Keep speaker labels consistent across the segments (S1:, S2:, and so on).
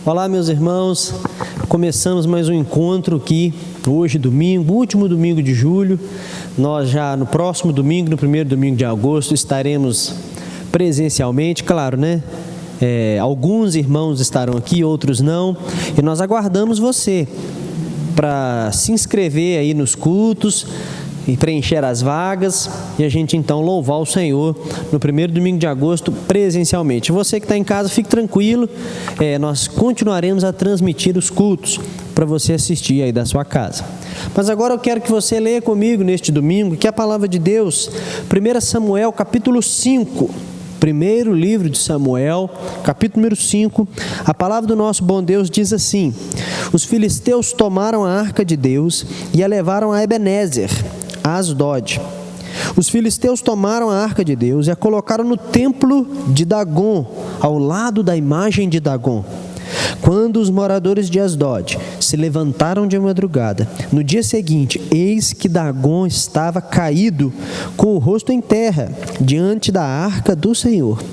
S1: Olá, meus irmãos, começamos mais um encontro aqui, hoje domingo, último domingo de julho. Nós já no próximo domingo, no primeiro domingo de agosto, estaremos presencialmente, claro, né? Alguns irmãos estarão aqui, outros não, e nós aguardamos você para se inscrever aí nos cultos e preencher as vagas, e a gente então louvar o Senhor no primeiro domingo de agosto presencialmente. Você que está em casa, fique tranquilo, nós continuaremos a transmitir os cultos para você assistir aí da sua casa. Mas agora eu quero que você leia comigo neste domingo, que é a palavra de Deus, 1 Samuel capítulo 5, primeiro livro de Samuel, capítulo número 5, a palavra do nosso bom Deus diz assim: os filisteus tomaram a arca de Deus e a levaram a Ebenezer, a Asdod. Os filisteus tomaram a arca de Deus e a colocaram no templo de Dagon, ao lado da imagem de Dagon. Quando os moradores de Asdod se levantaram de madrugada, no dia seguinte, eis que Dagon estava caído, com o rosto em terra, diante da arca do Senhor.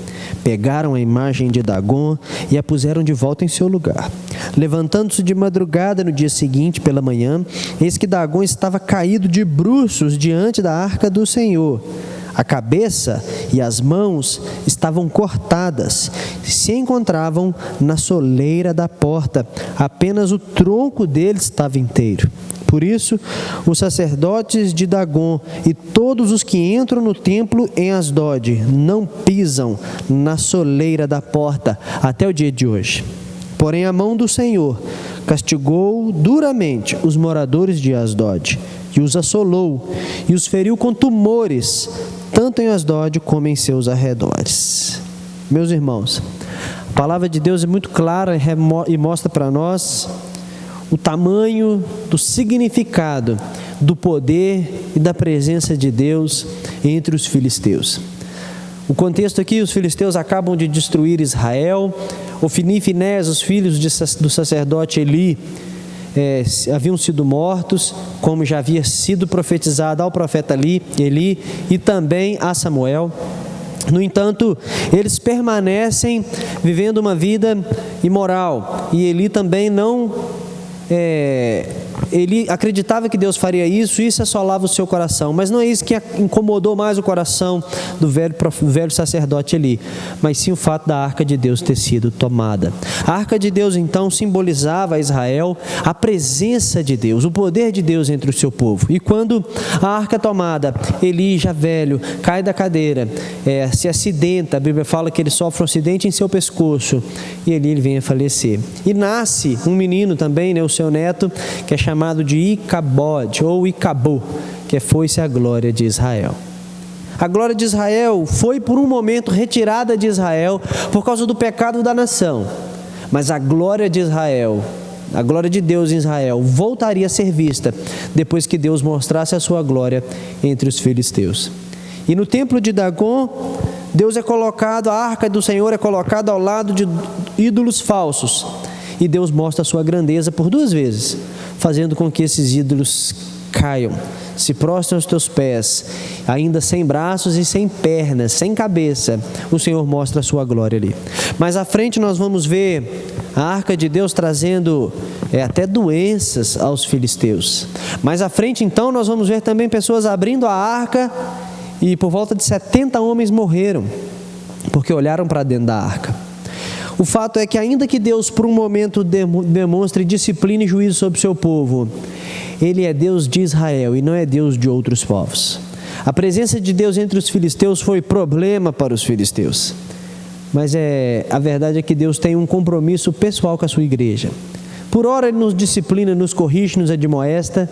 S1: Pegaram a imagem de Dagon e a puseram de volta em seu lugar. Levantando-se de madrugada no dia seguinte, pela manhã, eis que Dagon estava caído de bruços diante da arca do Senhor. A cabeça e as mãos estavam cortadas, se encontravam na soleira da porta, apenas o tronco dele estava inteiro. Por isso, os sacerdotes de Dagon e todos os que entram no templo em Asdod não pisam na soleira da porta até o dia de hoje. Porém, a mão do Senhor castigou duramente os moradores de Asdod, e os assolou, e os feriu com tumores, tanto em Asdod como em seus arredores. Meus irmãos, a palavra de Deus é muito clara e mostra para nós o tamanho do significado do poder e da presença de Deus entre os filisteus. O contexto aqui, os filisteus acabam de destruir Israel. Ofni e Finés, os filhos do sacerdote Eli, haviam sido mortos, como já havia sido profetizado ao profeta Eli e também a Samuel. No entanto, eles permanecem vivendo uma vida imoral, e Eli também ele acreditava que Deus faria isso, e isso assolava o seu coração, mas não é isso que incomodou mais o coração do velho sacerdote Eli, mas sim o fato da arca de Deus ter sido tomada. A arca de Deus então simbolizava a Israel a presença de Deus, o poder de Deus entre o seu povo. E quando a arca é tomada, Eli, já velho, cai da cadeira, se acidenta. A Bíblia fala que ele sofre um acidente em seu pescoço, e ele vem a falecer. E nasce um menino também, o seu neto, que é chamado de Icabode, ou Icabô, que foi-se a glória de Israel. A glória de Israel foi por um momento retirada de Israel por causa do pecado da nação, mas a glória de Israel, a glória de Deus em Israel, voltaria a ser vista depois que Deus mostrasse a sua glória entre os filisteus. E no templo de Dagon, a arca do Senhor é colocada ao lado de ídolos falsos, e Deus mostra a sua grandeza por duas vezes, fazendo com que esses ídolos caiam, se prostrem aos teus pés, ainda sem braços e sem pernas, sem cabeça. O Senhor mostra a sua glória ali. Mais à frente nós vamos ver a arca de Deus trazendo até doenças aos filisteus. Mais à frente então nós vamos ver também pessoas abrindo a arca, e por volta de 70 homens morreram, porque olharam para dentro da arca. O fato é que, ainda que Deus por um momento demonstre disciplina e juízo sobre o seu povo, Ele é Deus de Israel e não é Deus de outros povos. A presença de Deus entre os filisteus foi problema para os filisteus, mas a verdade é que Deus tem um compromisso pessoal com a sua igreja. Por ora Ele nos disciplina, nos corrige, nos admoesta,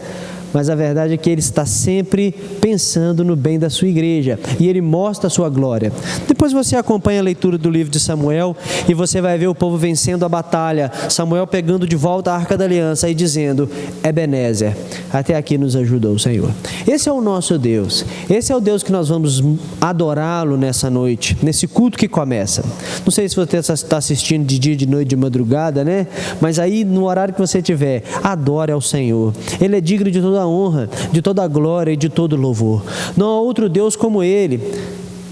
S1: mas a verdade é que Ele está sempre pensando no bem da sua igreja, e Ele mostra a sua glória. Depois você acompanha a leitura do livro de Samuel, e você vai ver o povo vencendo a batalha, Samuel pegando de volta a arca da aliança e dizendo: Ebenezer, até aqui nos ajudou o Senhor. Esse é o nosso Deus, esse é o Deus que nós vamos adorá-lo nessa noite, nesse culto que começa. Não sei se você está assistindo de dia, de noite, de madrugada, né? Mas aí no horário que você tiver, adore ao Senhor. Ele é digno de toda a honra, de toda a glória e de todo louvor. Não há outro Deus como Ele.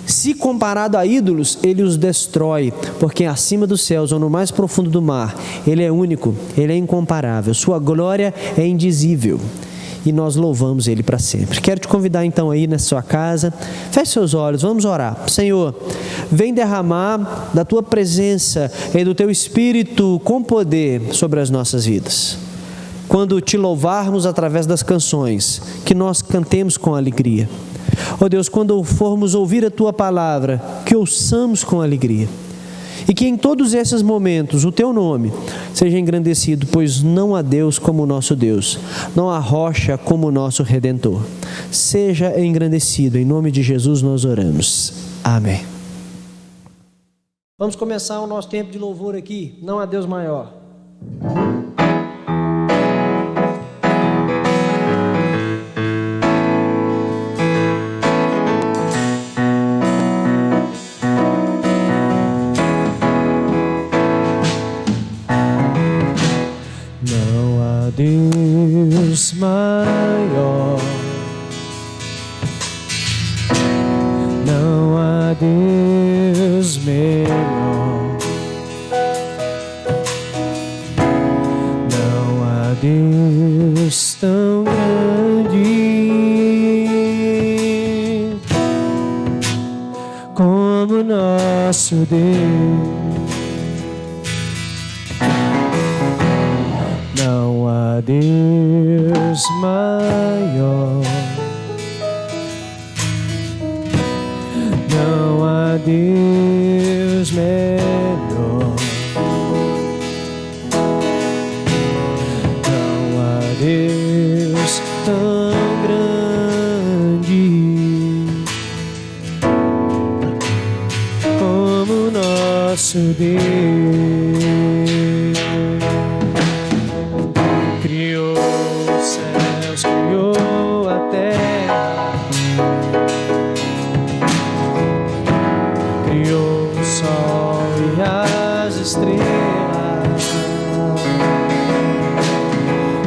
S1: Se comparado a ídolos, ele os destrói, porque acima dos céus ou no mais profundo do mar, ele é único, ele é incomparável, sua glória é indizível e nós louvamos ele para sempre. Quero te convidar então aí na sua casa, feche seus olhos, vamos orar. Senhor, vem derramar da tua presença e do teu Espírito com poder sobre as nossas vidas. Quando te louvarmos através das canções, que nós cantemos com alegria. Ó Deus, quando formos ouvir a Tua palavra, que ouçamos com alegria. E que em todos esses momentos o Teu nome seja engrandecido, pois não há Deus como o nosso Deus, não há rocha como o nosso Redentor. Seja engrandecido, em nome de Jesus nós oramos. Amém. Vamos começar o nosso tempo de louvor aqui, não há Deus maior.
S2: Deus maior, não há Deus melhor, não há Deus tão grande como nosso Deus. Não há Deus maior, não há Deus melhor, não há Deus tão grande como nosso Deus. Criou os céus, criou a terra, criou o sol e as estrelas.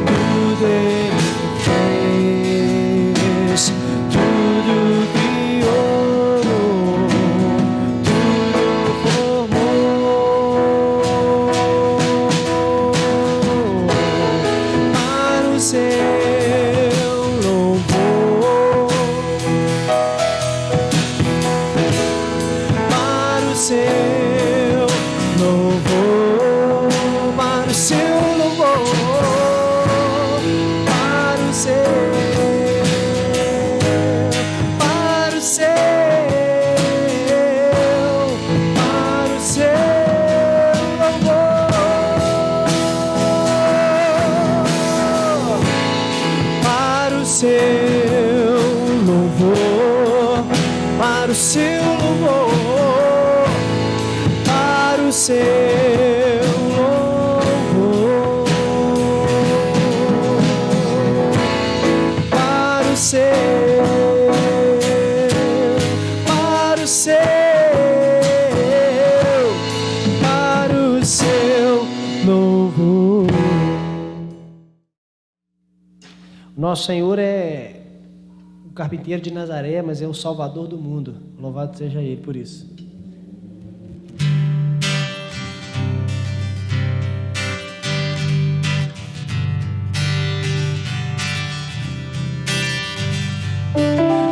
S2: Tudo Ele fez, tudo criou, tudo formou. Para o seu louvor, para o seu louvor, para o seu louvor, para o seu, para o seu, para o seu louvor, para o seu louvor, para o seu louvor, para o seu louvor, para o seu, para o seu, para o seu louvor.
S1: Nosso Senhor é o carpinteiro de Nazaré, mas é o Salvador do mundo. Louvado seja Ele por isso.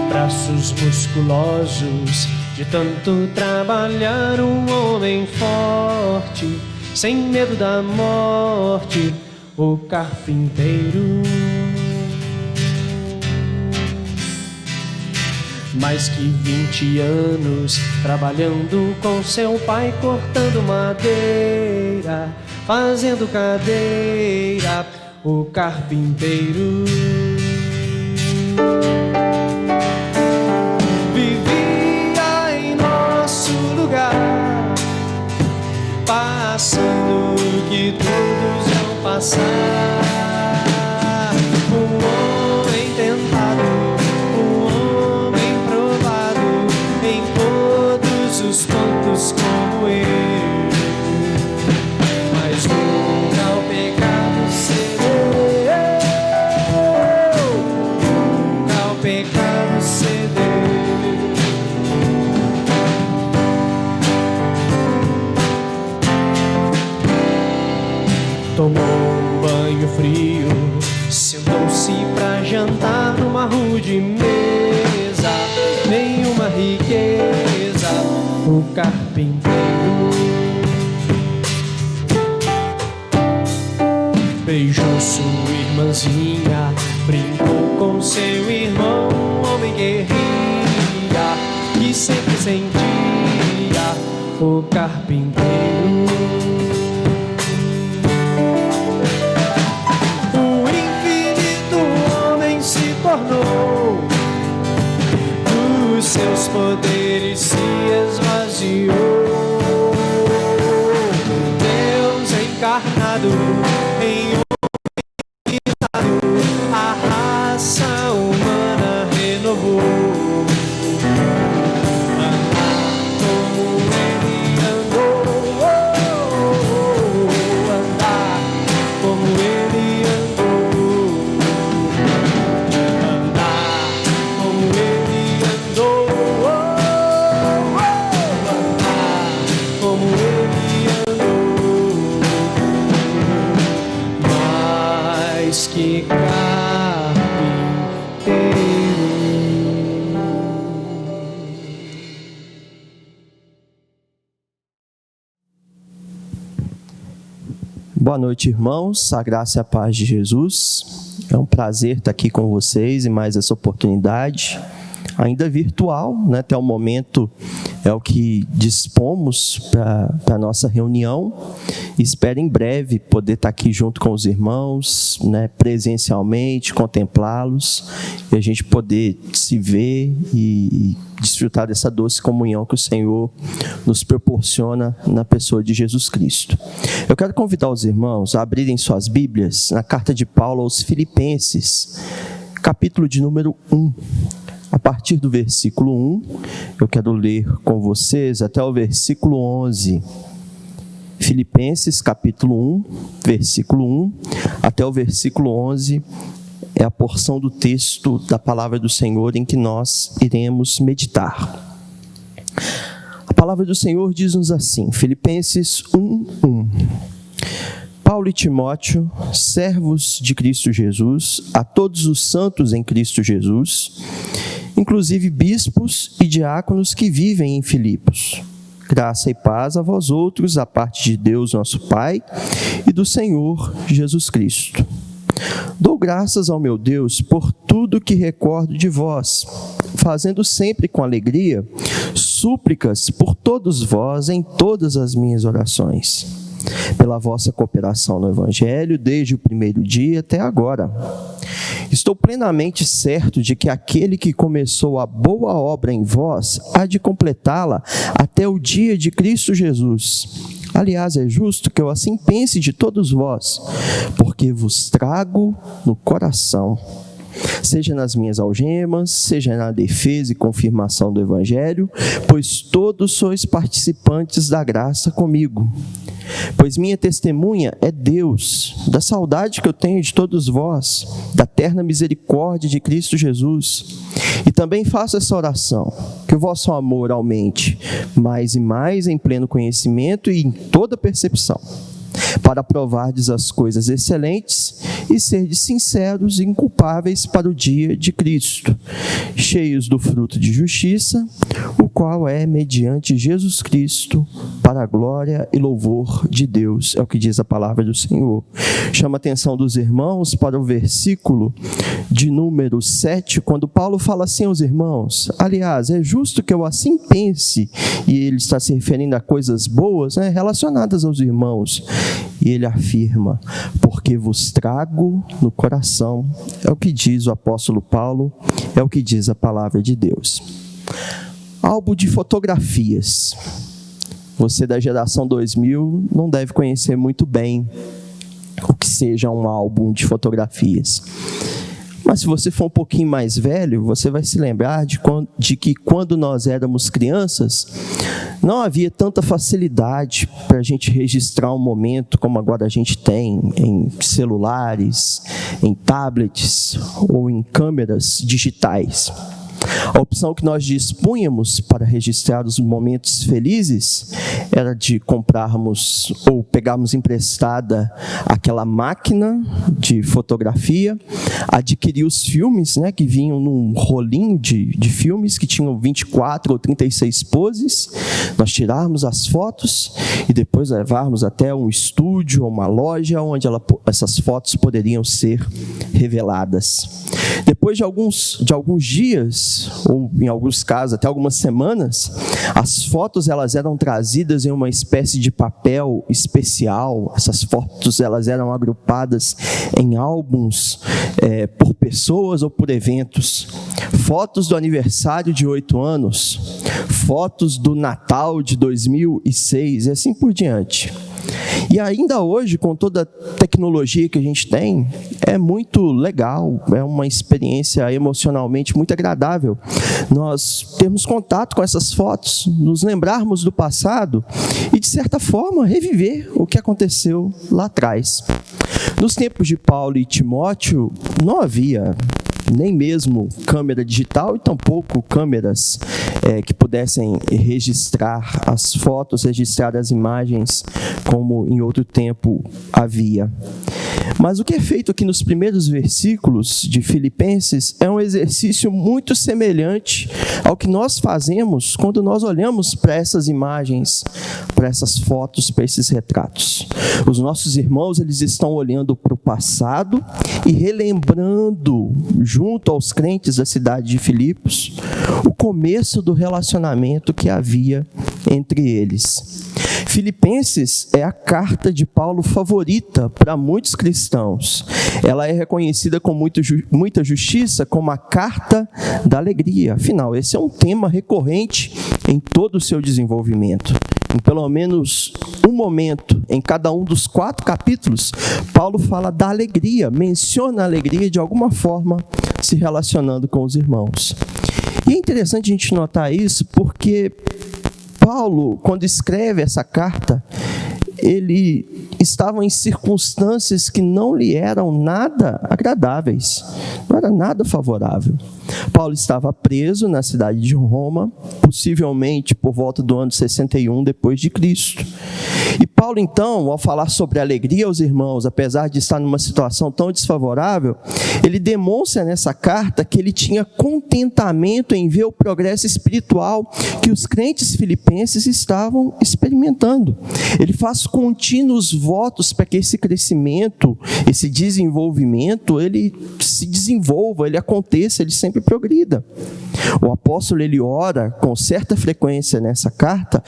S2: Braços musculosos de tanto trabalhar, um homem forte, sem medo da morte, o carpinteiro. Mais que 20 anos trabalhando com seu pai, cortando madeira, fazendo cadeira, o carpinteiro. Vivia em nosso lugar, passando o que todos vão passar. Um homem tentado, os pontos como eu, mas nunca ao pecado cedeu, nunca ao pecado cedeu. tomou um banho frio, sentou-se pra jantar numa rude mesa. Nenhuma riqueza, o carpinteiro beijou sua irmãzinha, brincou com seu irmão, homem guerreiro que sempre sentia o carpinteiro. O infinito homem se tornou, dos seus poderes se esvaziou. Deus encarnado em a raça humana renovou. Andar como ele andou, andar como ele andou, andar como ele andou, andar como ele andou. Mais que carpinteiro.
S3: Boa noite, irmãos. A graça e a paz de Jesus. É um prazer estar aqui com vocês e mais essa oportunidade, ainda virtual, né? Até o momento é o que dispomos para a nossa reunião. Espero em breve poder estar aqui junto com os irmãos, né? Presencialmente, contemplá-los e a gente poder se ver e desfrutar dessa doce comunhão que o Senhor nos proporciona na pessoa de Jesus Cristo. Eu quero convidar os irmãos a abrirem suas Bíblias na carta de Paulo aos Filipenses, capítulo de número 1. A partir do versículo 1, eu quero ler com vocês até o versículo 11. Filipenses, capítulo 1, versículo 1, até o versículo 11, é a porção do texto da palavra do Senhor em que nós iremos meditar. A palavra do Senhor diz-nos assim, Filipenses 1, 1. Paulo e Timóteo, servos de Cristo Jesus, a todos os santos em Cristo Jesus, inclusive bispos e diáconos que vivem em Filipos. Graça e paz a vós outros, da parte de Deus nosso Pai e do Senhor Jesus Cristo. Dou graças ao meu Deus por tudo que recordo de vós, fazendo sempre com alegria súplicas por todos vós em todas as minhas orações, pela vossa cooperação no Evangelho desde o primeiro dia até agora. Estou plenamente certo de que aquele que começou a boa obra em vós há de completá-la até o dia de Cristo Jesus. Aliás, é justo que eu assim pense de todos vós, porque vos trago no coração, seja nas minhas algemas, seja na defesa e confirmação do Evangelho, pois todos sois participantes da graça comigo. Pois minha testemunha é Deus, da saudade que eu tenho de todos vós, da terna misericórdia de Cristo Jesus. E também faço essa oração, que o vosso amor aumente mais e mais em pleno conhecimento e em toda percepção, para provardes as coisas excelentes e serdes sinceros e inculpáveis para o dia de Cristo, cheios do fruto de justiça, o qual é mediante Jesus Cristo, para a glória e louvor de Deus, é o que diz a palavra do Senhor. Chama a atenção dos irmãos para o versículo de número 7, quando Paulo fala assim aos irmãos, aliás, é justo que eu assim pense, e ele está se referindo a coisas boas, né, relacionadas aos irmãos, e ele afirma, porque vos trago no coração, é o que diz o apóstolo Paulo, é o que diz a palavra de Deus. Álbum de fotografias. Você da geração 2000 não deve conhecer muito bem o que seja um álbum de fotografias. Mas se você for um pouquinho mais velho, você vai se lembrar de que quando nós éramos crianças, não havia tanta facilidade para a gente registrar um momento como agora a gente tem em celulares, em tablets ou em câmeras digitais. A opção que nós dispunhamos para registrar os momentos felizes era de comprarmos ou pegarmos emprestada aquela máquina de fotografia, adquirir os filmes, né, que vinham num rolinho de filmes que tinham 24 ou 36 poses, nós tirarmos as fotos e depois levarmos até um estúdio ou uma loja onde essas fotos poderiam ser reveladas. Depois de alguns dias, ou em alguns casos até algumas semanas, as fotos elas eram trazidas em uma espécie de papel especial. Essas fotos elas eram agrupadas em álbuns por pessoas ou por eventos. Fotos do aniversário de 8 anos, fotos do Natal de 2006 e assim por diante. E ainda hoje, com toda a tecnologia que a gente tem, é muito legal, é uma experiência emocionalmente muito agradável nós termos contato com essas fotos, nos lembrarmos do passado e, de certa forma, reviver o que aconteceu lá atrás. Nos tempos de Paulo e Timóteo, não havia nem mesmo câmera digital e tampouco câmeras que pudessem registrar as fotos, registrar as imagens como em outro tempo havia. Mas o que é feito aqui nos primeiros versículos de Filipenses é um exercício muito semelhante ao que nós fazemos quando nós olhamos para essas imagens, para essas fotos, para esses retratos. Os nossos irmãos, eles estão olhando para o passado e relembrando, junto aos crentes da cidade de Filipos, o começo do relacionamento que havia entre eles. Filipenses é a carta de Paulo favorita para muitos cristãos. Ela é reconhecida com muita justiça como a carta da alegria. Afinal, esse é um tema recorrente em todo o seu desenvolvimento. Em pelo menos um momento, em cada um dos 4 capítulos, Paulo fala da alegria, menciona a alegria de alguma forma se relacionando com os irmãos. E é interessante a gente notar isso porque Paulo, quando escreve essa carta, ele estava em circunstâncias que não lhe eram nada agradáveis, não era nada favorável. Paulo estava preso na cidade de Roma, possivelmente por volta do ano 61 depois de Cristo. E Paulo, então, ao falar sobre a alegria aos irmãos, apesar de estar numa situação tão desfavorável, ele demonstra nessa carta que ele tinha contentamento em ver o progresso espiritual que os crentes filipenses estavam experimentando. Ele faz contínuos votos para que esse crescimento, esse desenvolvimento, ele se desenvolva, ele aconteça, ele sempre progrida. O apóstolo, ele ora com certa frequência nessa carta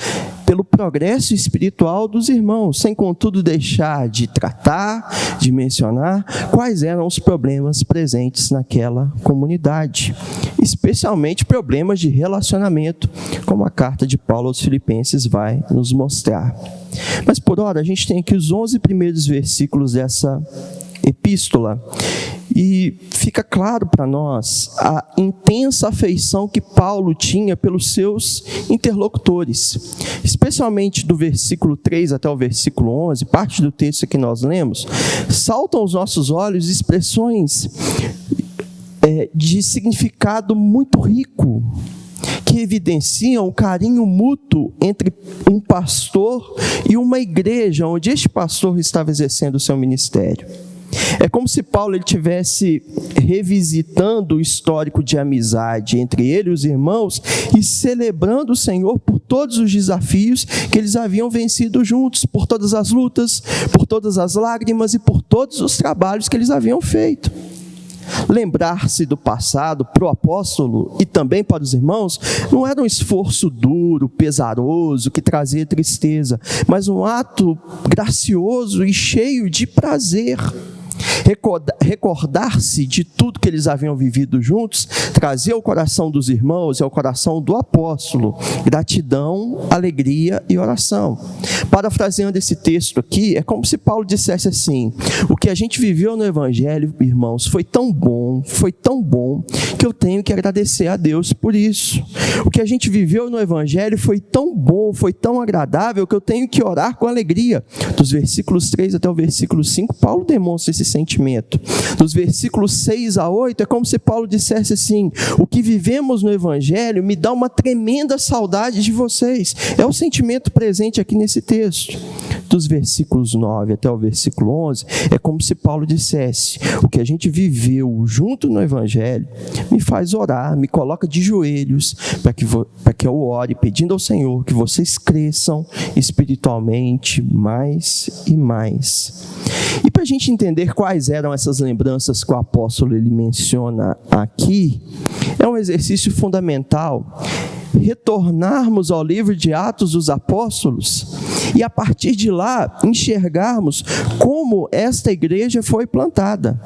S3: pelo progresso espiritual dos irmãos, sem contudo deixar de tratar, de mencionar quais eram os problemas presentes naquela comunidade, especialmente problemas de relacionamento, como a carta de Paulo aos Filipenses vai nos mostrar. Mas por hora a gente tem aqui os 11 primeiros versículos dessa epístola. E fica claro para nós a intensa afeição que Paulo tinha pelos seus interlocutores, especialmente do versículo 3 até o versículo 11, parte do texto que nós lemos, saltam aos nossos olhos expressões de significado muito rico, que evidenciam o carinho mútuo entre um pastor e uma igreja, onde este pastor estava exercendo o seu ministério. É como se Paulo estivesse revisitando o histórico de amizade entre ele e os irmãos e celebrando o Senhor por todos os desafios que eles haviam vencido juntos, por todas as lutas, por todas as lágrimas e por todos os trabalhos que eles haviam feito. Lembrar-se do passado para o apóstolo e também para os irmãos não era um esforço duro, pesaroso, que trazia tristeza, mas um ato gracioso e cheio de prazer. Recordar-se de tudo que eles haviam vivido juntos trazia ao coração dos irmãos e ao coração do apóstolo gratidão, alegria e oração. Parafraseando esse texto aqui, é como se Paulo dissesse assim: o que que a gente viveu no Evangelho, irmãos, foi tão bom, que eu tenho que agradecer a Deus por isso. O que a gente viveu no Evangelho foi tão bom, foi tão agradável, que eu tenho que orar com alegria. Dos versículos 3 até o versículo 5, Paulo demonstra esse sentimento. Dos versículos 6 a 8, é como se Paulo dissesse assim: o que vivemos no Evangelho me dá uma tremenda saudade de vocês. É o sentimento presente aqui nesse texto. Dos versículos 9 até o versículo 11, é como se Paulo dissesse: o que a gente viveu junto no Evangelho me faz orar, me coloca de joelhos para que eu ore pedindo ao Senhor que vocês cresçam espiritualmente mais e mais. E para a gente entender quais eram essas lembranças que o apóstolo ele menciona aqui, é um exercício fundamental retornarmos ao livro de Atos dos Apóstolos e a partir de lá enxergarmos como esta igreja foi plantada.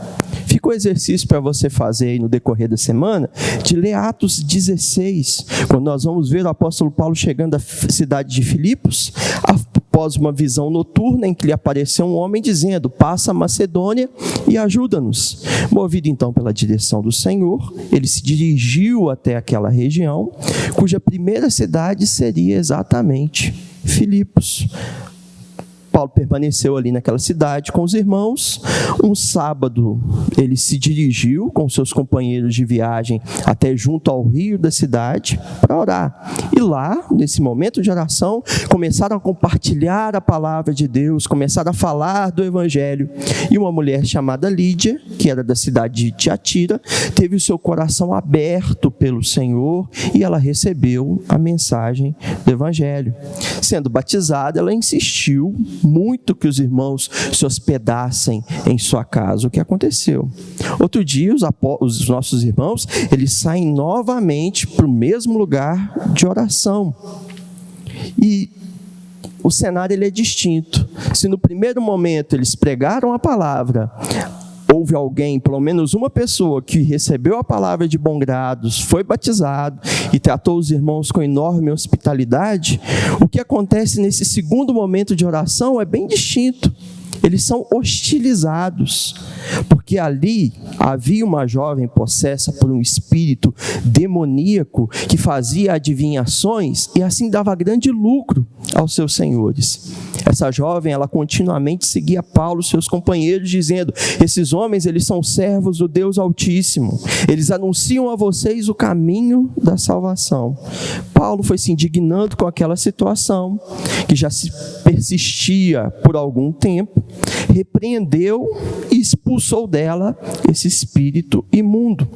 S3: Fica o exercício para você fazer aí no decorrer da semana, de ler Atos 16, quando nós vamos ver o apóstolo Paulo chegando à cidade de Filipos, após uma visão noturna em que lhe apareceu um homem dizendo: passa a Macedônia e ajuda-nos. Movido então pela direção do Senhor, ele se dirigiu até aquela região, cuja primeira cidade seria exatamente Filipos. Paulo permaneceu ali naquela cidade com os irmãos. Um sábado ele se dirigiu com seus companheiros de viagem até junto ao rio da cidade para orar. E lá, nesse momento de oração, começaram a compartilhar a palavra de Deus, começaram a falar do Evangelho. E uma mulher chamada Lídia, que era da cidade de Tiatira, teve o seu coração aberto pelo Senhor e ela recebeu a mensagem do Evangelho. Sendo batizada, ela insistiu muito que os irmãos se hospedassem em sua casa. O que aconteceu? Outro dia, os nossos irmãos, eles saem novamente para o mesmo lugar de oração. E o cenário ele é distinto. Se no primeiro momento eles pregaram a palavra, houve alguém, pelo menos uma pessoa, que recebeu a palavra de bom grado, foi batizado e tratou os irmãos com enorme hospitalidade, o que acontece nesse segundo momento de oração é bem distinto. Eles são hostilizados, porque ali havia uma jovem possessa por um espírito demoníaco que fazia adivinhações e assim dava grande lucro aos seus senhores. Essa jovem, ela continuamente seguia Paulo e seus companheiros, dizendo: esses homens, eles são servos do Deus Altíssimo, eles anunciam a vocês o caminho da salvação. Paulo foi se indignando com aquela situação, que já se persistia por algum tempo, repreendeu e expulsou dela esse espírito imundo.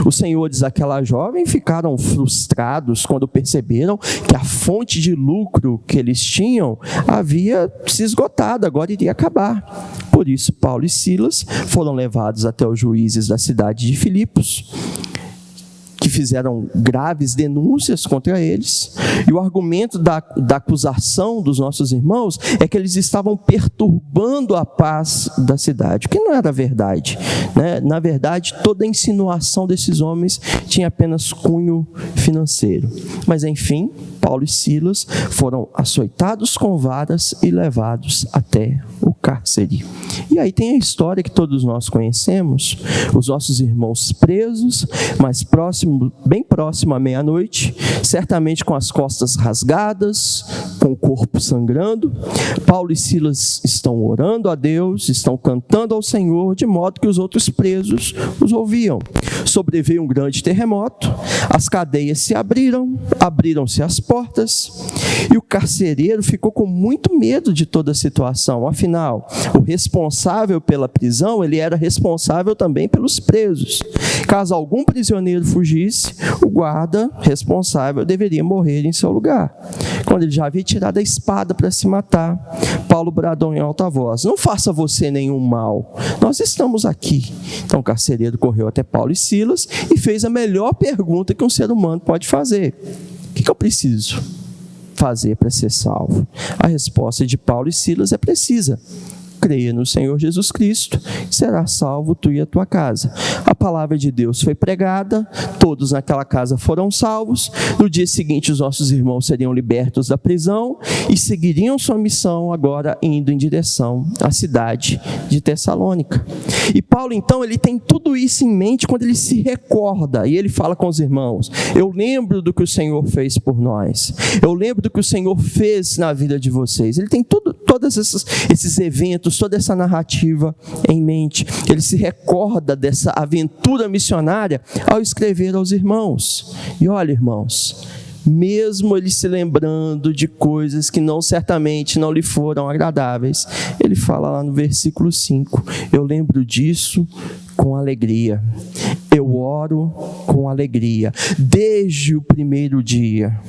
S3: Os senhores daquela jovem ficaram frustrados quando perceberam que a fonte de lucro que eles tinham havia se esgotado, agora iria acabar. Por isso, Paulo e Silas foram levados até os juízes da cidade de Filipos, que fizeram graves denúncias contra eles, e o argumento da acusação dos nossos irmãos é que eles estavam perturbando a paz da cidade, o que não era verdade, né? Na verdade, toda a insinuação desses homens tinha apenas cunho financeiro. Mas enfim, Paulo e Silas foram açoitados com varas e levados até o cárcere. E aí tem a história que todos nós conhecemos, os nossos irmãos presos, mas bem próximo à meia-noite, certamente com as costas rasgadas, com o corpo sangrando. Paulo e Silas estão orando a Deus, estão cantando ao Senhor, de modo que os outros presos os ouviam. Sobreveio um grande terremoto, as cadeias se abriram-se as portas, e o carcereiro ficou com muito medo de toda a situação. Afinal, o responsável pela prisão, ele era responsável também pelos presos. Caso algum prisioneiro fugisse, o guarda responsável deveria morrer em seu lugar. Quando ele já havia tirado a espada para se matar, Paulo bradou em alta voz: não faça você nenhum mal, nós estamos aqui. Então o carcereiro correu até Paulo e Silas e fez a melhor pergunta que um ser humano pode fazer: o que eu preciso fazer para ser salvo? A resposta de Paulo e Silas é precisa: creia no Senhor Jesus Cristo, será salvo tu e a tua casa. A palavra de Deus foi pregada, todos naquela casa foram salvos. No dia seguinte, os nossos irmãos seriam libertos da prisão e seguiriam sua missão, agora indo em direção à cidade de Tessalônica. E Paulo, então, ele tem tudo isso em mente quando ele se recorda, e ele fala com os irmãos: eu lembro do que o Senhor fez por nós, eu lembro do que o Senhor fez na vida de vocês. Ele tem todos esses eventos, toda essa narrativa em mente. Ele se recorda dessa aventura missionária ao escrever aos irmãos. E olha, irmãos, mesmo ele se lembrando de coisas que certamente não lhe foram agradáveis, ele fala lá no versículo 5, eu lembro disso com alegria, eu oro com alegria, desde o primeiro dia,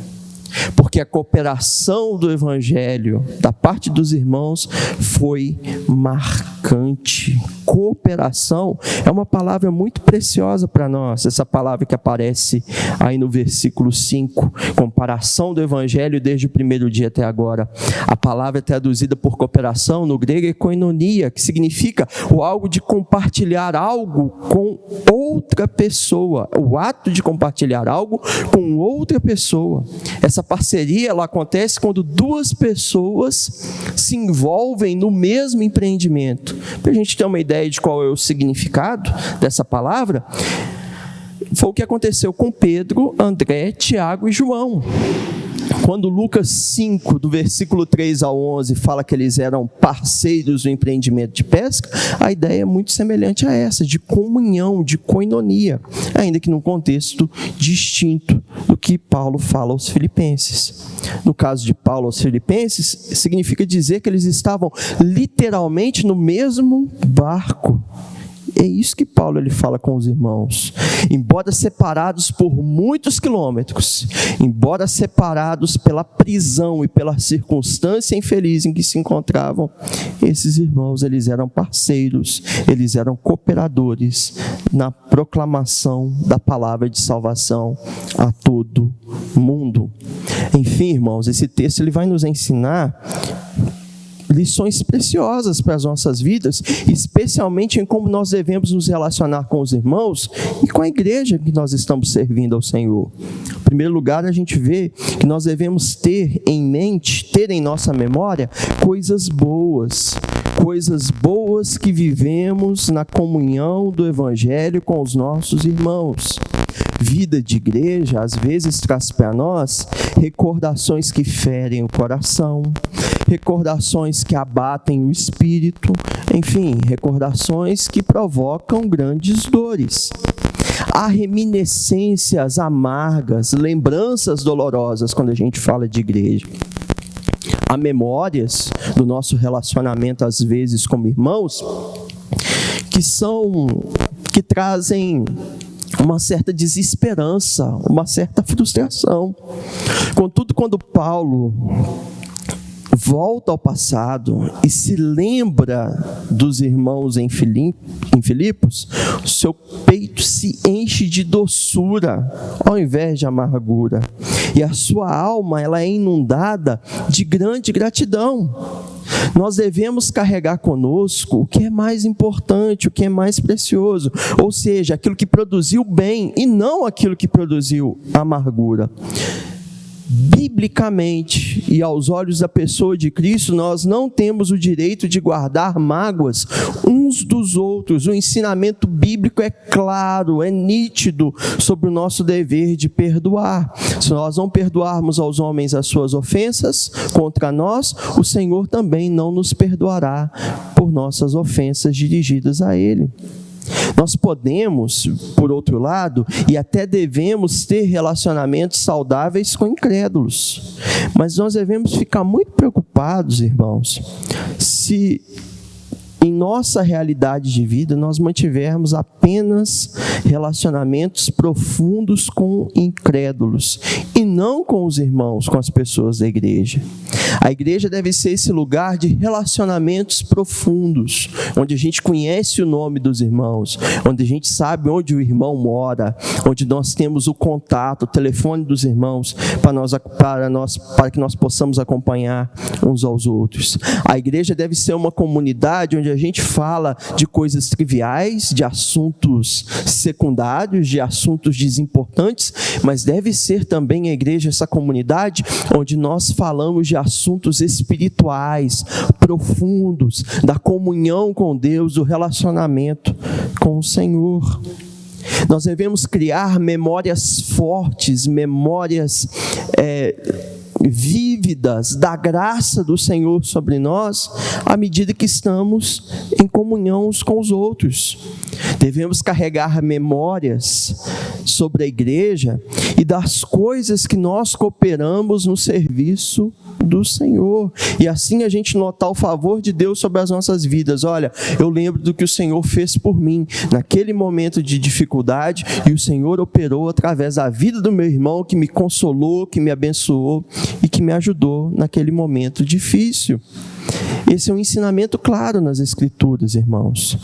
S3: porque a cooperação do Evangelho da parte dos irmãos foi marcante. Cooperação é uma palavra muito preciosa para nós, essa palavra que aparece aí no versículo 5, comparação do Evangelho desde o primeiro dia até agora. A palavra traduzida por cooperação no grego é koinonia, que significa o algo de compartilhar algo com outra pessoa, o ato de compartilhar algo com outra pessoa. Essa parceria, ela acontece quando duas pessoas se envolvem no mesmo empreendimento. Para a gente ter uma ideia de qual é o significado dessa palavra, foi o que aconteceu com Pedro, André, Tiago e João. Quando Lucas 5, do versículo 3 ao 11, fala que eles eram parceiros do empreendimento de pesca, a ideia é muito semelhante a essa, de comunhão, de koinonia, ainda que num contexto distinto do que Paulo fala aos filipenses. No caso de Paulo aos filipenses, significa dizer que eles estavam literalmente no mesmo barco. É isso que Paulo ele fala com os irmãos. Embora separados por muitos quilômetros, embora separados pela prisão e pela circunstância infeliz em que se encontravam, esses irmãos eles eram parceiros, eles eram cooperadores na proclamação da palavra de salvação a todo mundo. Enfim, irmãos, esse texto ele vai nos ensinar lições preciosas para as nossas vidas, especialmente em como nós devemos nos relacionar com os irmãos e com a igreja que nós estamos servindo ao Senhor. Em primeiro lugar, a gente vê que nós devemos ter em mente, ter em nossa memória, coisas boas que vivemos na comunhão do Evangelho com os nossos irmãos. Vida de igreja, às vezes, traz para nós recordações que ferem o coração, recordações que abatem o espírito, enfim, recordações que provocam grandes dores. Há reminiscências amargas, lembranças dolorosas quando a gente fala de igreja. Há memórias do nosso relacionamento, às vezes, como irmãos, que trazem uma certa desesperança, uma certa frustração. Contudo, quando Paulo volta ao passado e se lembra dos irmãos em Filipos, o seu peito se enche de doçura ao invés de amargura, e a sua alma ela é inundada de grande gratidão. Nós devemos carregar conosco o que é mais importante, o que é mais precioso, ou seja, aquilo que produziu bem e não aquilo que produziu amargura. Biblicamente e aos olhos da pessoa de Cristo, nós não temos o direito de guardar mágoas uns dos outros. O ensinamento bíblico é claro, é nítido sobre o nosso dever de perdoar. Se nós não perdoarmos aos homens as suas ofensas contra nós, o Senhor também não nos perdoará por nossas ofensas dirigidas a Ele. Nós podemos, por outro lado, e até devemos ter relacionamentos saudáveis com incrédulos, mas nós devemos ficar muito preocupados, irmãos, se em nossa realidade de vida nós mantivermos apenas relacionamentos profundos com incrédulos e não com os irmãos, com as pessoas da igreja. A igreja deve ser esse lugar de relacionamentos profundos, onde a gente conhece o nome dos irmãos, onde a gente sabe onde o irmão mora, onde nós temos o contato, o telefone dos irmãos, para que nós possamos acompanhar uns aos outros. A igreja deve ser uma comunidade onde a gente fala de coisas triviais, de assuntos secundários, de assuntos desimportantes, mas deve ser também a igreja essa comunidade onde nós falamos de assuntos espirituais, profundos, da comunhão com Deus, do relacionamento com o Senhor. Nós devemos criar memórias fortes, memórias vívidas da graça do Senhor sobre nós, à medida que estamos em comunhão uns com os outros. Devemos carregar memórias sobre a igreja e das coisas que nós cooperamos no serviço do Senhor, e assim a gente notar o favor de Deus sobre as nossas vidas. Olha, eu lembro do que o Senhor fez por mim naquele momento de dificuldade, e o Senhor operou através da vida do meu irmão, que me consolou, que me abençoou e que me ajudou naquele momento difícil. Esse é um ensinamento claro nas Escrituras, irmãos.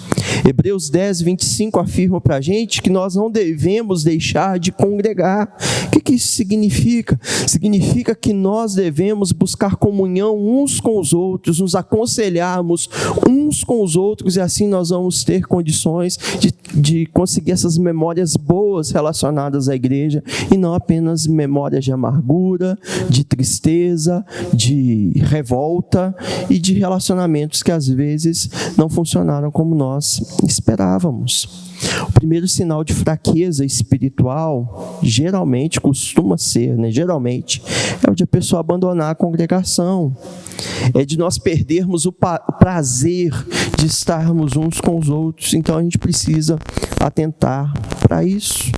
S3: Hebreus 10, 25 afirma para a gente que nós não devemos deixar de congregar. O que isso significa? Significa que nós devemos buscar comunhão uns com os outros, nos aconselharmos uns com os outros, e assim nós vamos ter condições de conseguir essas memórias boas relacionadas à igreja, e não apenas memórias de amargura, de tristeza, de revolta e de relacionamentos que às vezes não funcionaram como nós esperávamos. O primeiro sinal de fraqueza espiritual, geralmente costuma ser, geralmente, é o de a pessoa abandonar a congregação. É de nós perdermos o prazer de estarmos uns com os outros. Então a gente precisa atentar para isso.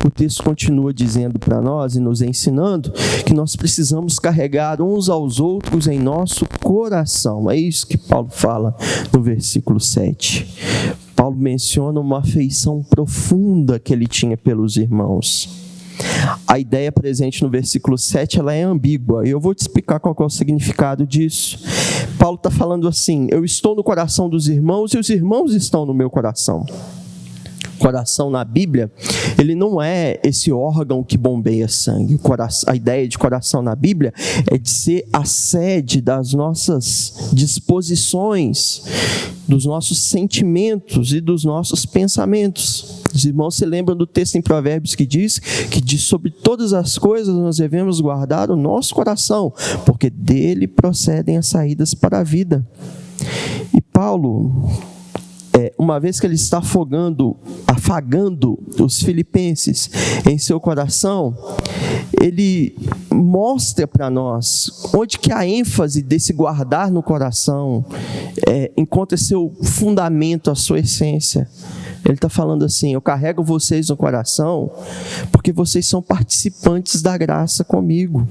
S3: O texto continua dizendo para nós e nos ensinando que nós precisamos carregar uns aos outros em nosso coração. É isso que Paulo fala no versículo 7. Paulo menciona uma afeição profunda que ele tinha pelos irmãos. A ideia presente no versículo 7, ela é ambígua, e eu vou te explicar qual é o significado disso. Paulo está falando assim: eu estou no coração dos irmãos e os irmãos estão no meu coração. Coração na Bíblia, ele não é esse órgão que bombeia sangue. A ideia de coração na Bíblia é de ser a sede das nossas disposições, dos nossos sentimentos e dos nossos pensamentos. Os irmãos se lembram do texto em Provérbios que diz sobre todas as coisas nós devemos guardar o nosso coração, porque dele procedem as saídas para a vida. E Paulo, uma vez que ele está afagando os filipenses em seu coração, ele mostra para nós onde que a ênfase desse guardar no coração encontra seu fundamento, a sua essência. Ele está falando assim: eu carrego vocês no coração porque vocês são participantes da graça comigo.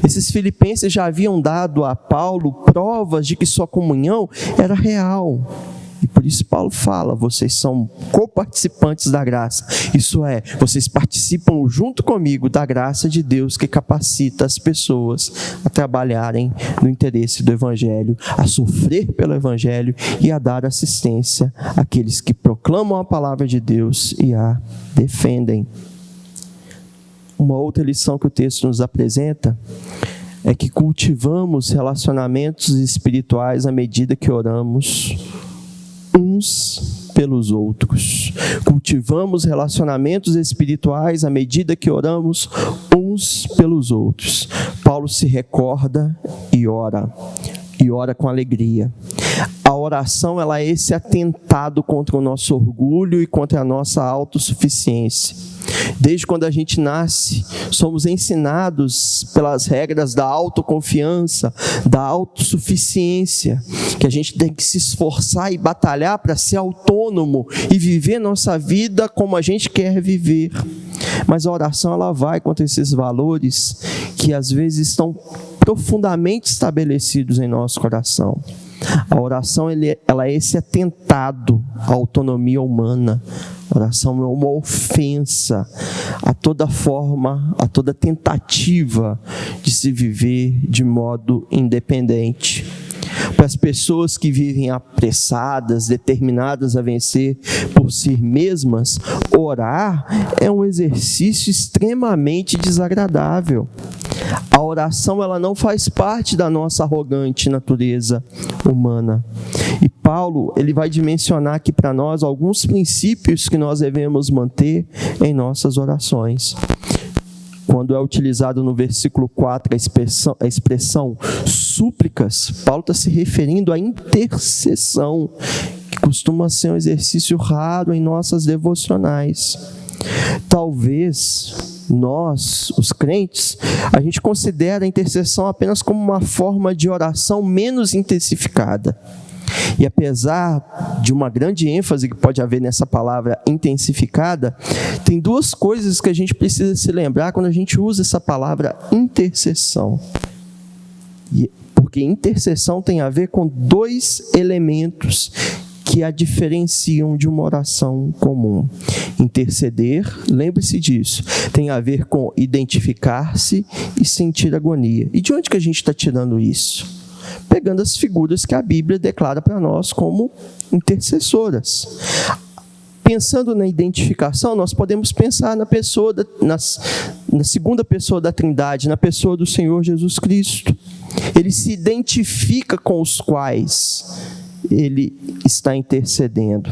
S3: Esses filipenses já haviam dado a Paulo provas de que sua comunhão era real. E por isso Paulo fala: vocês são coparticipantes da graça. Isso é, vocês participam junto comigo da graça de Deus que capacita as pessoas a trabalharem no interesse do Evangelho, a sofrer pelo Evangelho e a dar assistência àqueles que proclamam a palavra de Deus e a defendem. Uma outra lição que o texto nos apresenta é que cultivamos relacionamentos espirituais à medida que oramos uns pelos outros. Cultivamos relacionamentos espirituais à medida que oramos uns pelos outros. Paulo se recorda e ora com alegria. A oração, ela é esse atentado contra o nosso orgulho e contra a nossa autossuficiência. Desde quando a gente nasce, somos ensinados pelas regras da autoconfiança, da autossuficiência, que a gente tem que se esforçar e batalhar para ser autônomo e viver nossa vida como a gente quer viver. Mas a oração, ela vai contra esses valores que às vezes estão profundamente estabelecidos em nosso coração. A oração ela é esse atentado à autonomia humana. A oração é uma ofensa a toda forma, a toda tentativa de se viver de modo independente. Para as pessoas que vivem apressadas, determinadas a vencer por si mesmas, orar é um exercício extremamente desagradável. A oração ela não faz parte da nossa arrogante natureza humana. E Paulo ele vai dimensionar aqui para nós alguns princípios que nós devemos manter em nossas orações. Quando é utilizado no versículo 4 a expressão súplicas, Paulo está se referindo à intercessão, que costuma ser um exercício raro em nossas devocionais. Talvez nós, os crentes, a gente considera a intercessão apenas como uma forma de oração menos intensificada. E apesar de uma grande ênfase que pode haver nessa palavra intensificada, tem duas coisas que a gente precisa se lembrar quando a gente usa essa palavra intercessão. Porque intercessão tem a ver com dois elementos que a diferenciam de uma oração comum. Interceder, lembre-se disso, tem a ver com identificar-se e sentir agonia. E de onde que a gente está tirando isso? Pegando as figuras que a Bíblia declara para nós como intercessoras. Pensando na identificação, nós podemos pensar na segunda pessoa da Trindade, na pessoa do Senhor Jesus Cristo. Ele se identifica com os quais ele está intercedendo.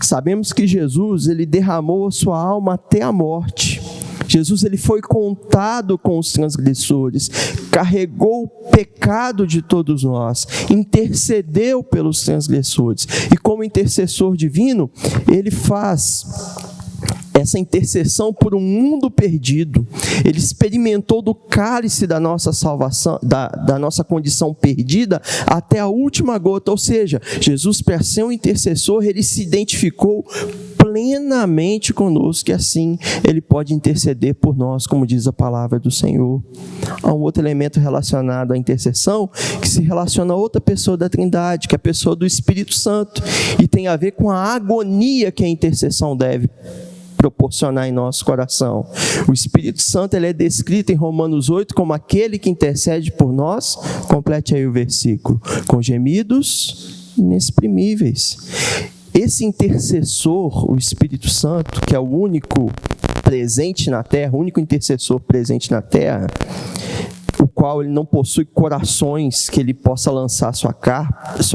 S3: Sabemos que Jesus ele derramou a sua alma até a morte. Jesus ele foi contado com os transgressores, carregou o pecado de todos nós, intercedeu pelos transgressores. E como intercessor divino, ele faz essa intercessão por um mundo perdido. Ele experimentou do cálice da nossa salvação, da nossa condição perdida, até a última gota. Ou seja, Jesus, para ser um intercessor, ele se identificou plenamente conosco, e assim ele pode interceder por nós, como diz a palavra do Senhor. Há um outro elemento relacionado à intercessão, que se relaciona a outra pessoa da Trindade, que é a pessoa do Espírito Santo, e tem a ver com a agonia que a intercessão deve proporcionar em nosso coração. O Espírito Santo ele é descrito em Romanos 8 como aquele que intercede por nós, complete aí o versículo, com gemidos inexprimíveis. Esse intercessor, o Espírito Santo, que é o único presente na terra, o único intercessor presente na terra, o qual ele não possui corações que ele possa lançar sua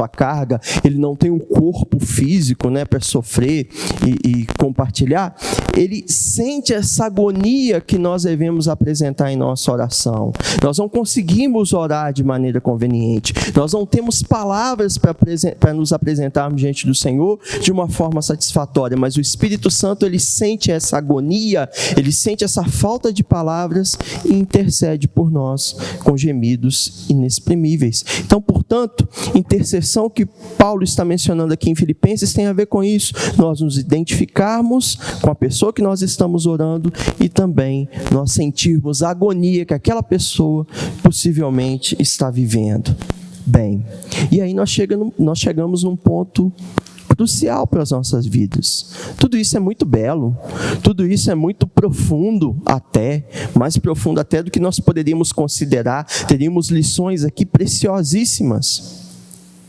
S3: carga, ele não tem um corpo físico, para sofrer e compartilhar, ele sente essa agonia que nós devemos apresentar em nossa oração. Nós não conseguimos orar de maneira conveniente, nós não temos palavras para nos apresentarmos diante do Senhor de uma forma satisfatória, mas o Espírito Santo ele sente essa agonia, ele sente essa falta de palavras e intercede por nós com gemidos inexprimíveis. Então, portanto, intercessão que Paulo está mencionando aqui em Filipenses tem a ver com isso, nós nos identificarmos com a pessoa que nós estamos orando e também nós sentirmos a agonia que aquela pessoa possivelmente está vivendo. Bem, e aí nós chegamos num ponto crucial para as nossas vidas. Tudo isso é muito belo, tudo isso é muito profundo até, mais profundo até do que nós poderíamos considerar, teríamos lições aqui preciosíssimas.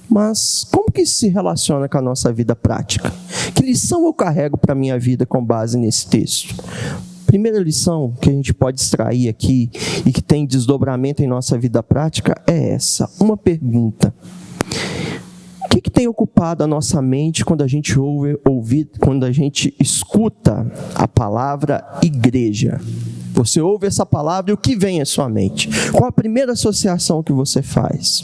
S3: Mas como que isso se relaciona com a nossa vida prática? Que lição eu carrego para a minha vida com base nesse texto? Primeira lição que a gente pode extrair aqui e que tem desdobramento em nossa vida prática é essa, uma pergunta. O que tem ocupado a nossa mente quando a gente quando a gente escuta a palavra igreja? Você ouve essa palavra e o que vem à sua mente? Qual a primeira associação que você faz?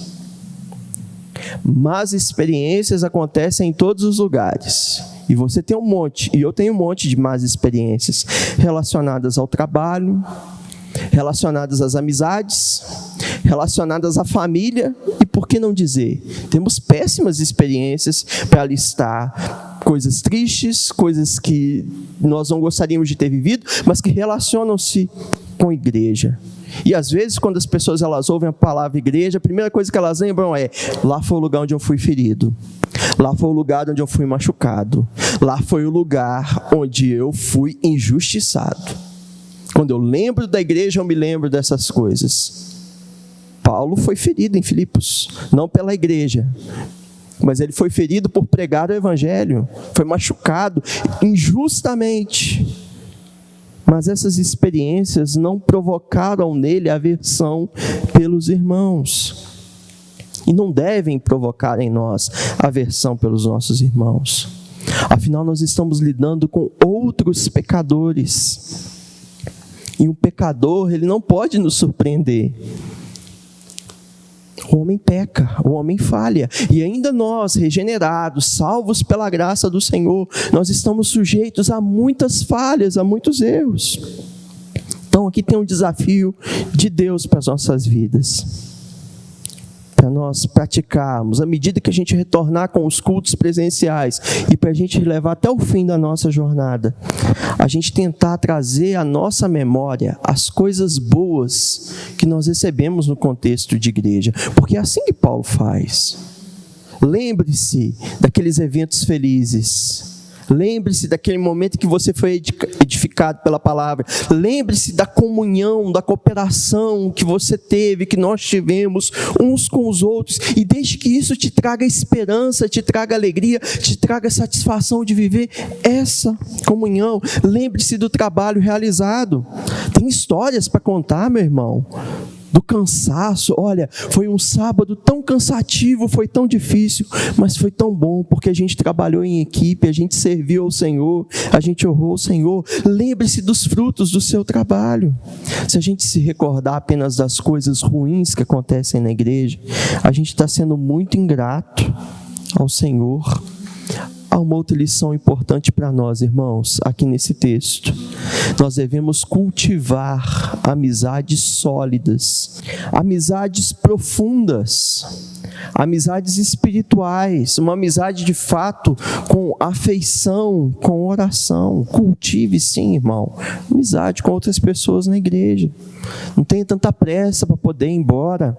S3: Más experiências acontecem em todos os lugares. E você tem um monte, e eu tenho um monte de más experiências relacionadas ao trabalho, relacionadas às amizades, relacionadas à família, e por que não dizer? Temos péssimas experiências para listar, coisas tristes, coisas que nós não gostaríamos de ter vivido, mas que relacionam-se com igreja. E às vezes, quando as pessoas elas ouvem a palavra igreja, a primeira coisa que elas lembram é: lá foi o lugar onde eu fui ferido, lá foi o lugar onde eu fui machucado, lá foi o lugar onde eu fui injustiçado. Quando eu lembro da igreja, eu me lembro dessas coisas. Paulo foi ferido em Filipos, não pela igreja, mas ele foi ferido por pregar o evangelho, foi machucado injustamente. Mas essas experiências não provocaram nele aversão pelos irmãos. E não devem provocar em nós aversão pelos nossos irmãos. Afinal, nós estamos lidando com outros pecadores. E um pecador, ele não pode nos surpreender. O homem peca, o homem falha. E ainda nós, regenerados, salvos pela graça do Senhor, nós estamos sujeitos a muitas falhas, a muitos erros. Então aqui tem um desafio de Deus para as nossas vidas. Para nós praticarmos, à medida que a gente retornar com os cultos presenciais e para a gente levar até o fim da nossa jornada, a gente tentar trazer à nossa memória as coisas boas que nós recebemos no contexto de igreja, porque é assim que Paulo faz. Lembre-se daqueles eventos felizes. Lembre-se daquele momento que você foi edificado pela palavra. Lembre-se da comunhão, da cooperação que você teve, que nós tivemos uns com os outros. E deixe que isso te traga esperança, te traga alegria, te traga satisfação de viver essa comunhão. Lembre-se do trabalho realizado. Tem histórias para contar, meu irmão. Do cansaço, olha, foi um sábado tão cansativo, foi tão difícil, mas foi tão bom, porque a gente trabalhou em equipe, a gente serviu ao Senhor, a gente honrou o Senhor. Lembre-se dos frutos do seu trabalho. Se a gente se recordar apenas das coisas ruins que acontecem na igreja, a gente está sendo muito ingrato ao Senhor. Há uma outra lição importante para nós, irmãos, aqui nesse texto. Nós devemos cultivar amizades sólidas, amizades profundas, amizades espirituais, uma amizade de fato com afeição, com oração. Cultive sim, irmão, amizade com outras pessoas na igreja. Não tenha tanta pressa para poder ir embora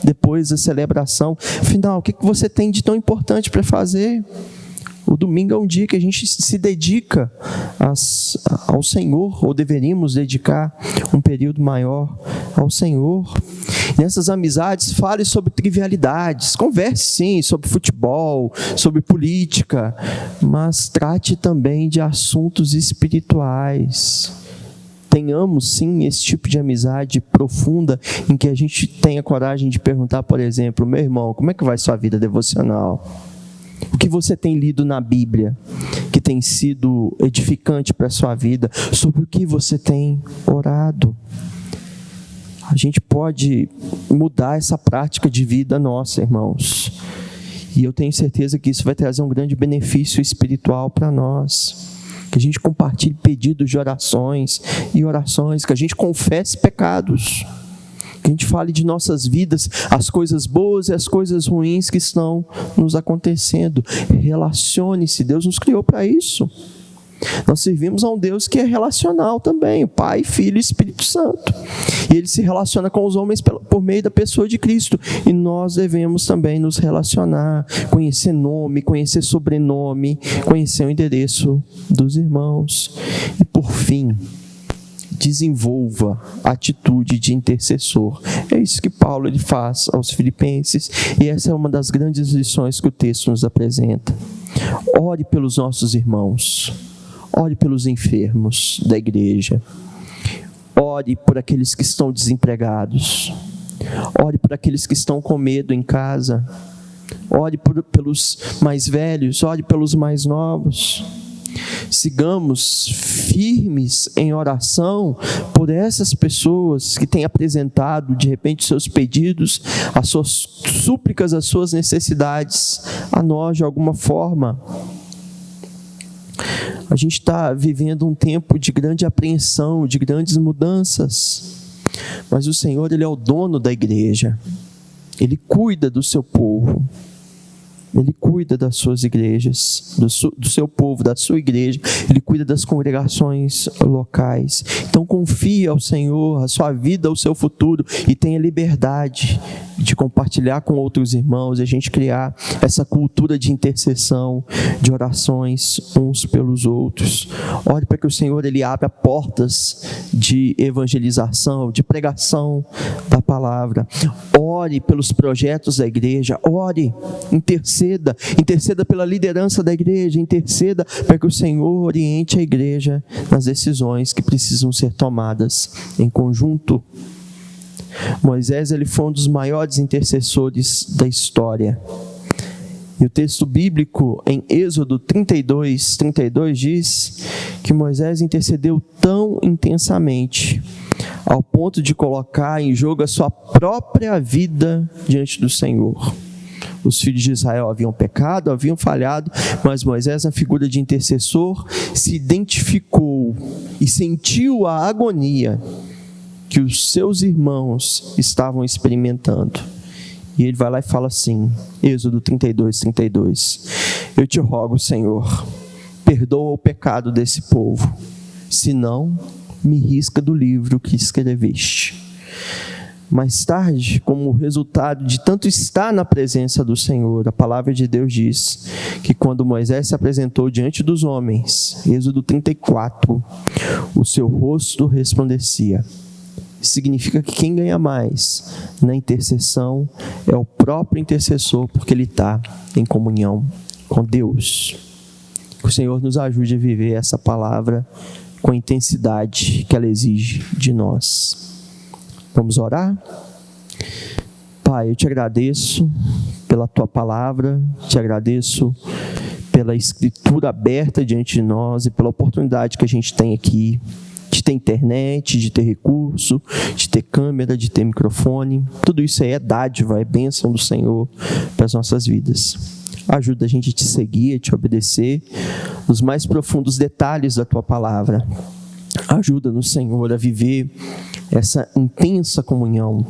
S3: depois da celebração. Afinal, o que você tem de tão importante para fazer? O domingo é um dia que a gente se dedica ao Senhor, ou deveríamos dedicar um período maior ao Senhor. Nessas amizades, fale sobre trivialidades, converse sim sobre futebol, sobre política, mas trate também de assuntos espirituais. Tenhamos sim esse tipo de amizade profunda, em que a gente tenha coragem de perguntar, por exemplo: meu irmão, como é que vai sua vida devocional? O que você tem lido na Bíblia que tem sido edificante para a sua vida? Sobre o que você tem orado? A gente pode mudar essa prática de vida nossa, irmãos. E eu tenho certeza que isso vai trazer um grande benefício espiritual para nós. Que a gente compartilhe pedidos de orações e orações, que a gente confesse pecados. Que a gente fale de nossas vidas, as coisas boas e as coisas ruins que estão nos acontecendo. Relacione-se, Deus nos criou para isso. Nós servimos a um Deus que é relacional também, Pai, Filho e Espírito Santo. E Ele se relaciona com os homens por meio da pessoa de Cristo. E nós devemos também nos relacionar, conhecer nome, conhecer sobrenome, conhecer o endereço dos irmãos. E por fim, desenvolva a atitude de intercessor. É isso que Paulo ele faz aos Filipenses, e essa é uma das grandes lições que o texto nos apresenta. Ore pelos nossos irmãos, ore pelos enfermos da igreja, ore por aqueles que estão desempregados, ore por aqueles que estão com medo em casa, ore pelos mais velhos, ore pelos mais novos. Sigamos firmes em oração por essas pessoas que têm apresentado de repente seus pedidos, as suas súplicas, as suas necessidades a nós de alguma forma. A gente está vivendo um tempo de grande apreensão, de grandes mudanças, mas o Senhor, Ele é o dono da igreja, Ele cuida do seu povo. Ele cuida das suas igrejas, do seu povo, da sua igreja. Ele cuida das congregações locais. Então confie ao Senhor, a sua vida, o seu futuro, e tenha liberdade de compartilhar com outros irmãos, e a gente criar essa cultura de intercessão, de orações uns pelos outros. Ore para que o Senhor ele abra portas de evangelização, de pregação da palavra. Ore pelos projetos da igreja, ore, interceda pela liderança da igreja, interceda para que o Senhor oriente a igreja nas decisões que precisam ser tomadas em conjunto. Moisés ele foi um dos maiores intercessores da história. E o texto bíblico em Êxodo 32 diz que Moisés intercedeu tão intensamente ao ponto de colocar em jogo a sua própria vida diante do Senhor. Os filhos de Israel haviam pecado, haviam falhado, mas Moisés, na figura de intercessor, se identificou e sentiu a agonia que os seus irmãos estavam experimentando. E ele vai lá e fala assim, Êxodo 32. Eu te rogo, Senhor, perdoa o pecado desse povo, senão me risca do livro que escreveste. Mais tarde, como resultado de tanto estar na presença do Senhor, a palavra de Deus diz que quando Moisés se apresentou diante dos homens, Êxodo 34, o seu rosto resplandecia. Significa que quem ganha mais na intercessão é o próprio intercessor, porque ele está em comunhão com Deus. Que o Senhor nos ajude a viver essa palavra com a intensidade que ela exige de nós. Vamos orar? Pai, eu te agradeço pela tua palavra, te agradeço pela escritura aberta diante de nós e pela oportunidade que a gente tem aqui de ter internet, de ter recurso, de ter câmera, de ter microfone. Tudo isso aí é dádiva, é bênção do Senhor para as nossas vidas. Ajuda a gente a te seguir, a te obedecer nos mais profundos detalhes da tua palavra. Ajuda-nos, Senhor, a viver essa intensa comunhão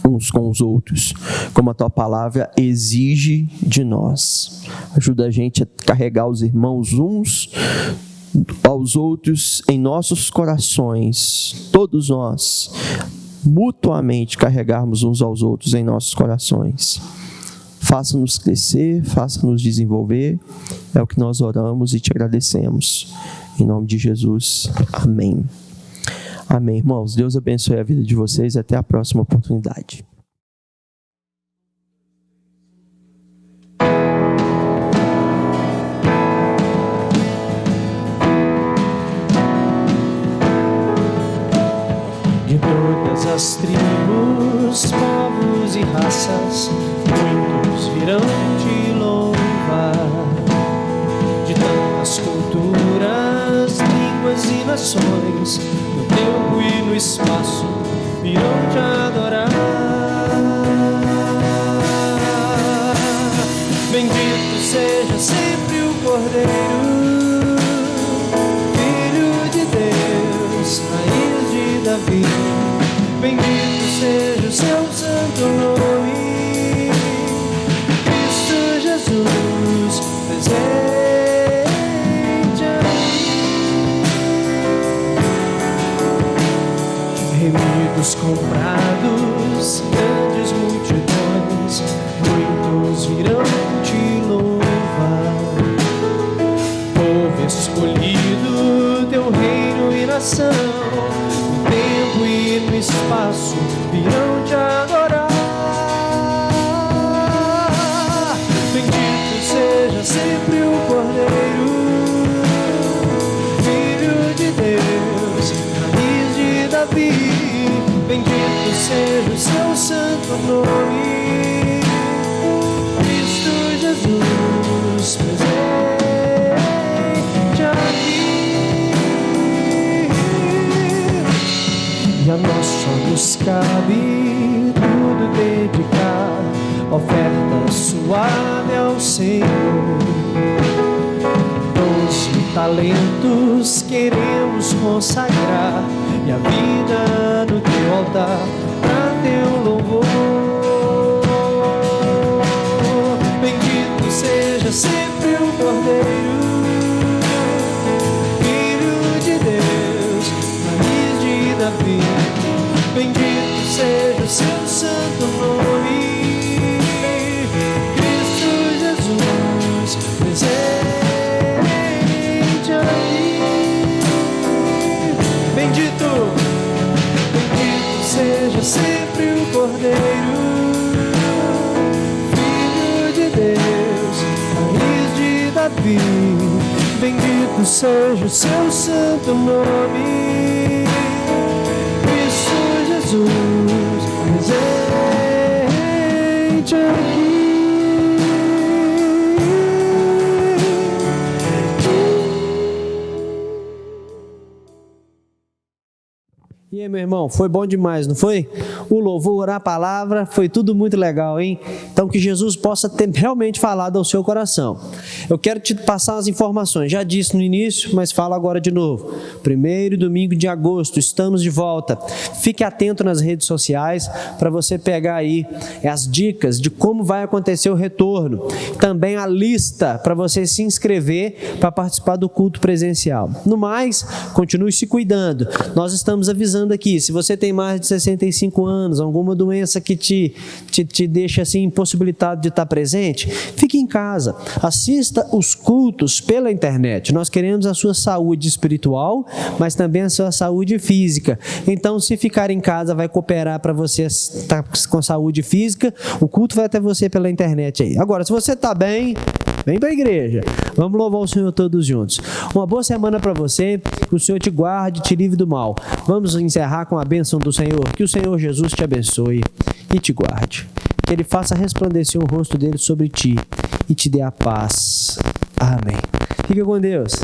S3: uns com os outros, como a tua palavra exige de nós. Ajuda a gente a carregar os irmãos uns aos outros em nossos corações, todos nós, mutuamente carregarmos uns aos outros em nossos corações. Faça-nos crescer, faça-nos desenvolver, é o que nós oramos e te agradecemos. Em nome de Jesus, amém. Amém, irmãos. Deus abençoe a vida de vocês. Até a próxima oportunidade.
S2: De todas as tribos, povos e raças, muitos virão te louvar. De tantas culturas, línguas e nações, no tempo e no espaço virão te adorar. Bendito seja sempre o Cordeiro, Filho de Deus, Raiz de Davi. Bendito seja o seu santo nome, Cristo Jesus, presente aqui. Remidos, comprados, grandes multidões, muitos virão te louvar. Povo escolhido, teu reino e nação, no tempo e no espaço virão te adorar. Bendito seja sempre o Cordeiro, Filho de Deus, Raiz de Davi. Bendito seja o seu santo nome, Cristo Jesus, presente aqui. E a nós só nos cabe tudo dedicar, oferta suave ao Senhor. Dons e talentos queremos consagrar, e a vida no teu altar, pra teu louvor. Bendito ouvir. Bendito seja o seu santo nome, Cristo Jesus, presente aqui.
S1: E aí, meu irmão, foi bom demais, não foi? O louvor, a palavra, foi tudo muito legal, hein? Então, que Jesus possa ter realmente falado ao seu coração. Eu quero te passar as informações, já disse no início, mas falo agora de novo. 1º domingo de agosto, estamos de volta. Fique atento nas redes sociais para você pegar aí as dicas de como vai acontecer o retorno. Também a lista para você se inscrever para participar do culto presencial. No mais, continue se cuidando. Nós estamos avisando aqui, se você tem mais de 65 anos, alguma doença que te deixa assim impossibilitado de estar presente, fique em casa, assista os cultos pela internet. Nós queremos a sua saúde espiritual, mas também a sua saúde física. Então, se ficar em casa, vai cooperar para você estar com saúde física, o culto vai até você pela internet aí. Agora, se você está bem, vem para a igreja. Vamos louvar o Senhor todos juntos. Uma boa semana para você, que o Senhor te guarde, te livre do mal. Vamos encerrar com a bênção do Senhor. Que o Senhor Jesus te abençoe e te guarde. Que Ele faça resplandecer o rosto dele sobre ti e te dê a paz. Amém. Fica com Deus.